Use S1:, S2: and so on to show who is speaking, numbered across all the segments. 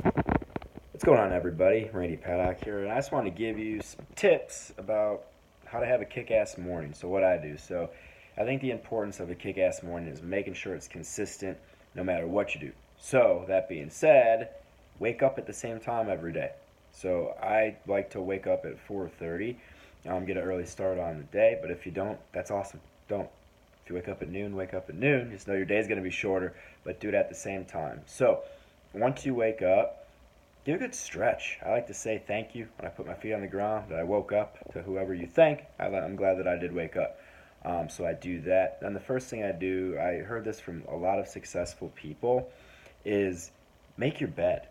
S1: What's going on, everybody? Randy Paddock here, and I just want to give you some tips about how to have a kick-ass morning. So what I do. So I think the importance of a kick-ass morning is making sure it's consistent no matter what you do. So that being said, wake up at the same time every day. So I like to wake up at 4:30, get an early start on the day. But if you don't, that's awesome. Don't. If you wake up at noon, wake up at noon. Just know your day's going to be shorter, but do it at the same time. So once you wake up, do a good stretch. I like to say thank you when I put my feet on the ground that I woke up, to whoever you thank. I'm glad that I did wake up. So I do that. Then the first thing I do, I heard this from a lot of successful people, is make your bed.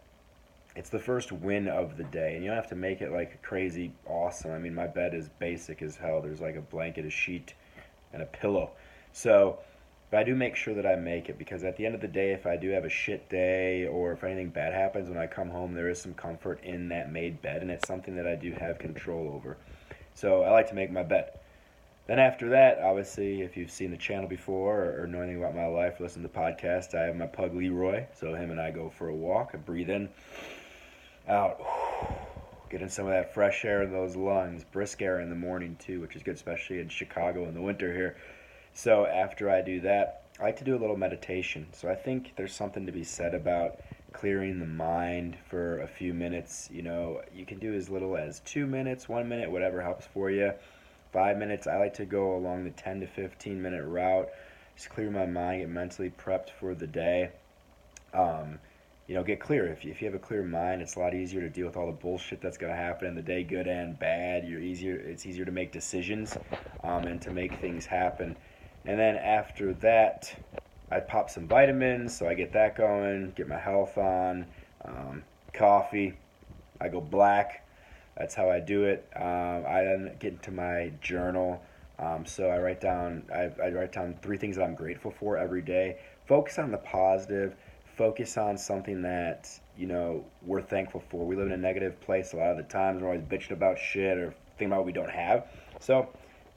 S1: It's the first win of the day, and you don't have to make it like crazy awesome. I mean, my bed is basic as hell. There's like a blanket, a sheet, and a pillow. So, but I do make sure that I make it, because at the end of the day, if I do have a shit day or if anything bad happens when I come home, there is some comfort in that made bed, and it's something that I do have control over. So I like to make my bed. Then after that, obviously, if you've seen the channel before or know anything about my life, listen to the podcast, I have my pug Leroy. So him and I go for a walk. I breathe in, out, get in some of that fresh air in those lungs, brisk air in the morning too, which is good, especially in Chicago in the winter here. So after I do that, I like to do a little meditation. So I think there's something to be said about clearing the mind for a few minutes. You know, you can do as little as 2 minutes, 1 minute, whatever helps for you. 5 minutes. I like to go along the 10 to 15 minute route. Just clear my mind, get mentally prepped for the day. Um, get clear. If you have a clear mind, it's a lot easier to deal with all the bullshit that's going to happen in the day, good and bad. It's easier to make decisions, and to make things happen. And then after that, I pop some vitamins, so I get that going, get my health on. Coffee, I go black. That's how I do it. I then get into my journal. So I write down 3 things that I'm grateful for every day. Focus on the positive. Focus on something that we're thankful for. We live in a negative place a lot of the times. We're always bitching about shit or thinking about what we don't have. So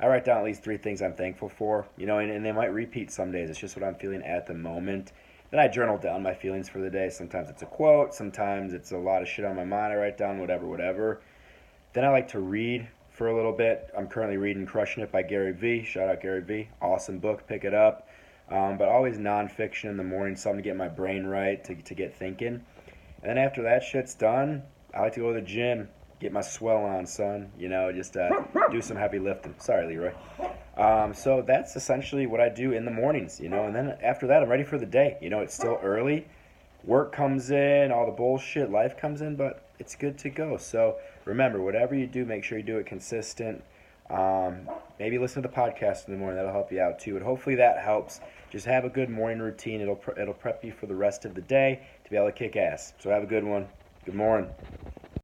S1: I write down at least 3 things I'm thankful for, and they might repeat some days. It's just what I'm feeling at the moment. Then I journal down my feelings for the day. Sometimes it's a quote, sometimes it's a lot of shit on my mind I write down, whatever. Then I like to read for a little bit. I'm currently reading Crushing It by Gary Vee. Shout out Gary Vee. Awesome book, pick it up. But always nonfiction in the morning, something to get my brain right, to get thinking. And then after that shit's done, I like to go to the gym, get my swell on, son. Just do some heavy lifting. Sorry, Leroy. So that's essentially what I do in the mornings, and then after that, I'm ready for the day. It's still early. Work comes in, all the bullshit, life comes in, but it's good to go. So remember, whatever you do, make sure you do it consistent. Maybe listen to the podcast in the morning. That'll help you out too. But hopefully that helps. Just have a good morning routine. It'll prep you for the rest of the day to be able to kick ass. So have a good one. Good morning.